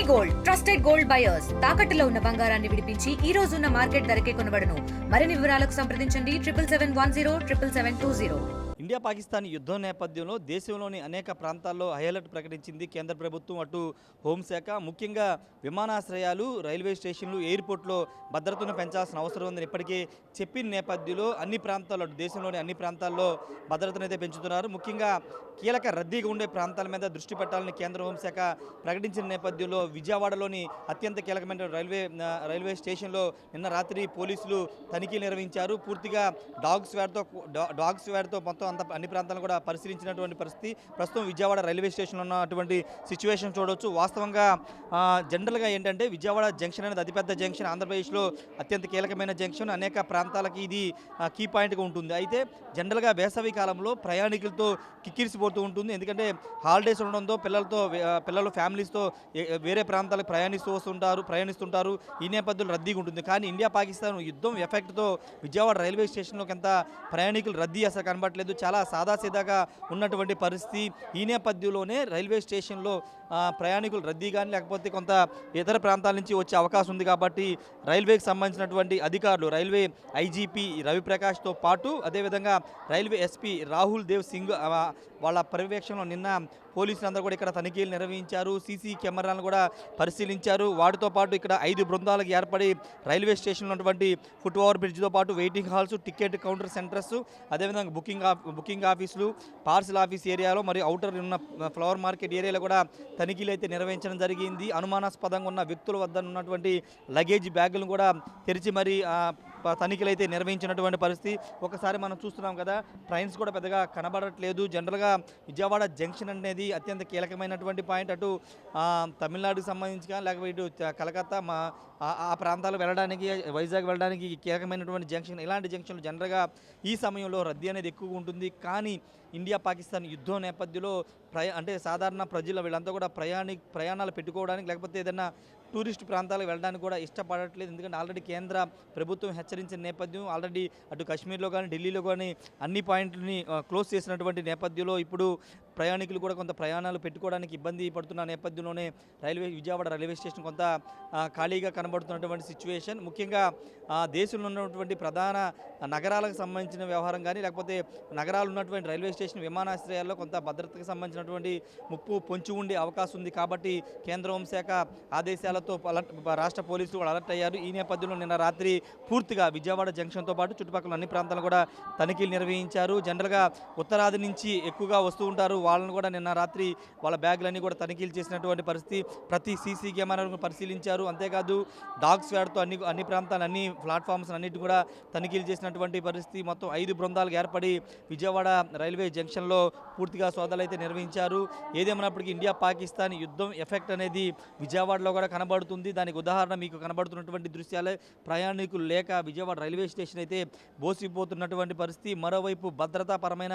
Gold trusted gold buyers తాకట్టులో ఉన్న బంగారాన్ని విడిపించి ఈ రోజు ఉన్న మార్కెట్ ధరకే కొనబడును. మరిన్ని వివరాలకు సంప్రదించండి 77107720. ఇండియా పాకిస్తాన్ యుద్ధం నేపథ్యంలో దేశంలోని అనేక ప్రాంతాల్లో హై అలర్ట్ ప్రకటించింది కేంద్ర ప్రభుత్వం. అటు హోంశాఖ ముఖ్యంగా విమానాశ్రయాలు, రైల్వే స్టేషన్లు, ఎయిర్పోర్ట్లో భద్రతను పెంచాల్సిన అవసరం ఉందని ఇప్పటికే చెప్పిన నేపథ్యంలో అన్ని ప్రాంతాల్లో, దేశంలోని అన్ని ప్రాంతాల్లో భద్రతను అయితే పెంచుతున్నారు. ముఖ్యంగా కీలక రద్దీగా ఉండే ప్రాంతాల మీద దృష్టి పెట్టాలని కేంద్ర హోంశాఖ ప్రకటించిన నేపథ్యంలో విజయవాడలోని అత్యంత కీలకమైన రైల్వే స్టేషన్లో నిన్న రాత్రి పోలీసులు తనిఖీలు నిర్వహించారు. పూర్తిగా డాగ్ స్క్వాడ్తో మొత్తం అన్ని ప్రాంతాలను కూడా పరిశీలించినటువంటి పరిస్థితి. ప్రస్తుతం విజయవాడ రైల్వే స్టేషన్లో ఉన్నటువంటి సిచ్యువేషన్ చూడవచ్చు. వాస్తవంగా జనరల్గా ఏంటంటే విజయవాడ జంక్షన్ అనేది అతిపెద్ద జంక్షన్, ఆంధ్రప్రదేశ్లో అత్యంత కీలకమైన జంక్షన్, అనేక ప్రాంతాలకి ఇది కీ పాయింట్గా ఉంటుంది. అయితే జనరల్గా వేసవి కాలంలో ప్రయాణికులతో కిక్కిరిసిపోతూ ఉంటుంది. ఎందుకంటే హాలిడేస్ ఉండడంతో పిల్లలు ఫ్యామిలీస్తో వేరే ప్రాంతాలకు ప్రయాణిస్తుంటారు. ఈ నేపథ్యంలో రద్దీగా ఉంటుంది. కానీ ఇండియా పాకిస్తాన్ యుద్ధం ఎఫెక్ట్తో విజయవాడ రైల్వే స్టేషన్లోకి ఎంత ప్రయాణికులు రద్దీ అసలు కనబడట్లేదు. చాలా సాదాసీదాగా ఉన్నటువంటి పరిస్థితి. ఈ నేపథ్యంలోనే రైల్వే స్టేషన్లో ప్రయాణికులు రద్దీ కానీ లేకపోతే కొంత ఇతర ప్రాంతాల నుంచి వచ్చే అవకాశం ఉంది. కాబట్టి రైల్వేకి సంబంధించినటువంటి అధికారులు, రైల్వే ఐజీపీ రవిప్రకాష్తో పాటు అదేవిధంగా రైల్వే ఎస్పీ రాహుల్ దేవ్ సింగ్ వాళ్ళ పర్యవేక్షణలో నిన్న పోలీసులందరూ కూడా ఇక్కడ తనిఖీలు నిర్వహించారు. సీసీ కెమెరాలను కూడా పరిశీలించారు. వాటితో పాటు ఇక్కడ 5 బృందాలకు ఏర్పడి రైల్వే స్టేషన్లో ఉన్నటువంటి ఫుట్ ఓవర్ బ్రిడ్జ్తో పాటు waiting halls, ticket counter centres, అదేవిధంగా బుకింగ్ ఆఫీసులు, పార్సల్ ఆఫీస్ ఏరియాలో మరియు అవుటర్ ఉన్న ఫ్లవర్ మార్కెట్ ఏరియాలో కూడా తనిఖీలు అయితే నిర్వహించడం జరిగింది. అనుమానాస్పదంగా ఉన్న వ్యక్తుల వద్ద ఉన్నటువంటి లగేజ్ బ్యాగులను కూడా తెరిచి మరి తనిఖీలు అయితే నిర్వహించినటువంటి పరిస్థితి. ఒకసారి మనం చూస్తున్నాం కదా, ట్రైన్స్ కూడా పెద్దగా కనబడట్లేదు. జనరల్గా విజయవాడ జంక్షన్ అనేది అత్యంత కీలకమైనటువంటి పాయింట్. అటు తమిళనాడుకు సంబంధించి లేకపోతే ఇటు కలకత్తా ఆ ప్రాంతాలకు వెళ్ళడానికి, వైజాగ్ వెళ్ళడానికి కీలకమైనటువంటి జంక్షన్. ఇలాంటి జంక్షన్లు జనరల్గా ఈ సమయంలో రద్దీ అనేది ఎక్కువగా ఉంటుంది. కానీ ఇండియా పాకిస్తాన్ యుద్ధం నేపథ్యంలో అంటే సాధారణ ప్రజలు వీళ్ళంతా కూడా ప్రయాణాలు పెట్టుకోవడానికి లేకపోతే ఏదైనా టూరిస్ట్ ప్రాంతాలకు వెళ్ళడానికి కూడా ఇష్టపడట్లేదు. ఎందుకంటే ఆల్రెడీ కేంద్ర ప్రభుత్వం హెచ్చరించిన నేపథ్యం, ఆల్రెడీ అటు కాశ్మీర్లో కానీ ఢిల్లీలో కానీ అన్ని పాయింట్లని క్లోజ్ చేసినటువంటి నేపథ్యంలో ఇప్పుడు ప్రయాణికులు కూడా కొంత ప్రయాణాలు పెట్టుకోవడానికి ఇబ్బంది పడుతున్న నేపథ్యంలోనే విజయవాడ రైల్వే స్టేషన్ కొంత ఖాళీగా కనబడుతున్నటువంటి సిచ్యువేషన్. ముఖ్యంగా దేశంలో ఉన్నటువంటి ప్రధాన నగరాలకు సంబంధించిన వ్యవహారం కానీ లేకపోతే నగరాలు ఉన్నటువంటి రైల్వే స్టేషన్, విమానాశ్రయాల్లో కొంత భద్రతకు సంబంధించినటువంటి ముప్పు పొంచి ఉండే అవకాశం ఉంది. కాబట్టి కేంద్ర హోంశాఖ ఆదేశాలతో రాష్ట్ర పోలీసులు అలర్ట్ అయ్యారు. ఈ నేపథ్యంలో నిన్న రాత్రి పూర్తిగా విజయవాడ జంక్షన్తో పాటు చుట్టుపక్కల అన్ని ప్రాంతాలు కూడా తనిఖీలు నిర్వహించారు. జనరల్గా ఉత్తరాది నుంచి ఎక్కువగా వస్తూ ఉంటారు. వాళ్ళని కూడా నిన్న రాత్రి వాళ్ళ బ్యాగులన్నీ కూడా తనిఖీలు చేసినటువంటి పరిస్థితి. ప్రతి సీసీ కెమెరాలను పరిశీలించారు. అంతేకాదు డాగ్ స్క్వాడ్తో అన్ని ప్రాంతాలు, అన్ని ప్లాట్ఫామ్స్ అన్నిటి కూడా తనిఖీలు చేసినటువంటి పరిస్థితి. మొత్తం 5 బృందాలకు ఏర్పడి విజయవాడ రైల్వే జంక్షన్లో పూర్తిగా సోదాలు అయితే నిర్వహించారు. ఏదేమైనప్పటికీ ఇండియా పాకిస్తాన్ యుద్ధం ఎఫెక్ట్ అనేది విజయవాడలో కూడా కనబడుతుంది. దానికి ఉదాహరణ మీకు కనబడుతున్నటువంటి దృశ్యాలే. ప్రయాణికులు లేక విజయవాడ రైల్వే స్టేషన్ అయితే బోసిపోతున్నటువంటి పరిస్థితి. మరోవైపు భద్రతాపరమైన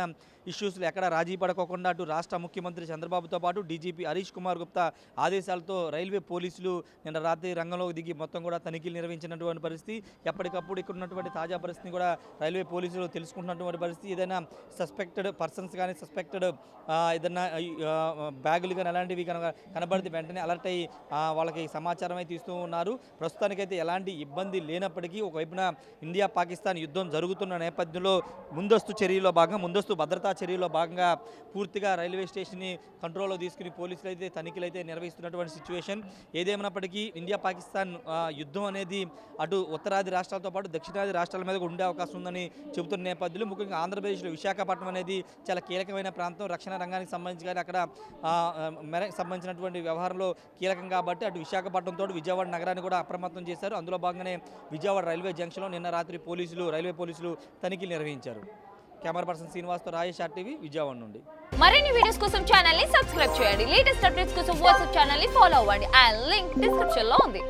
ఇష్యూస్లు ఎక్కడ రాజీ పడకోకుండా అటు రాష్ట్ర ముఖ్యమంత్రి చంద్రబాబుతో పాటు డీజీపీ హరీష్ కుమార్ గుప్తా ఆదేశాలతో రైల్వే పోలీసులు నిన్న రాత్రి రంగంలోకి దిగి మొత్తం కూడా తనిఖీలు నిర్వహించినటువంటి పరిస్థితి. ఎప్పటికప్పుడు ఇక్కడ ఉన్నటువంటి తాజా పరిస్థితిని కూడా రైల్వే పోలీసులు తెలుసుకుంటున్నటువంటి పరిస్థితి. ఏదైనా సస్పెక్టెడ్ పర్సన్స్ కానీ సస్పెక్టెడ్ ఏదైనా బ్యాగులు కానీ అలాంటివి కనబడితే వెంటనే అలర్ట్ అయ్యి వాళ్ళకి సమాచారం అయితే ఇస్తూ ఉన్నారు. ప్రస్తుతానికైతే ఎలాంటి ఇబ్బంది లేనప్పటికీ ఒకవైపున ఇండియా పాకిస్తాన్ యుద్ధం జరుగుతున్న నేపథ్యంలో ముందస్తు భద్రతా చర్యలో భాగంగా పూర్తిగా రైల్వే స్టేషన్ని కంట్రోల్లో తీసుకుని పోలీసులు అయితే తనిఖీలు అయితే నిర్వహిస్తున్నటువంటి సిచ్యువేషన్. ఏదేమైనప్పటికీ ఇండియా పాకిస్తాన్ యుద్ధం అనేది అటు ఉత్తరాది రాష్ట్రాలతో పాటు దక్షిణాది రాష్ట్రాల మీద ఉండే అవకాశం ఉందని చెబుతున్న నేపథ్యంలో ముఖ్యంగా ఆంధ్రప్రదేశ్లో విశాఖపట్నం అనేది చాలా కీలకమైన ప్రాంతం. రక్షణ రంగానికి సంబంధించి కానీ అక్కడ సంబంధించినటువంటి వ్యవహారంలో కీలకం కాబట్టి అటు విశాఖపట్నంతో విజయవాడ నగరాన్ని కూడా అప్రమత్తం చేశారు. అందులో భాగంగానే విజయవాడ రైల్వే జంక్షన్లో నిన్న రాత్రి రైల్వే పోలీసులు తనిఖీలు నిర్వహించారు. కెమెరా పర్సన్ శ్రీనివాస్తో రాజేష్ ఆర్టీవీ విజయవాడ నుండి. మరిన్ని వీడియోస్ కోసం ఛానల్ ని సబ్స్క్రైబ్ చేయండి. లేటెస్ట్ అప్డేట్స్ కోసం వాట్సాప్ ఛానల్ ని ఫాలో అవ్వండి. ఆ లింక్ డిస్క్రిప్షన్ లో ఉంది.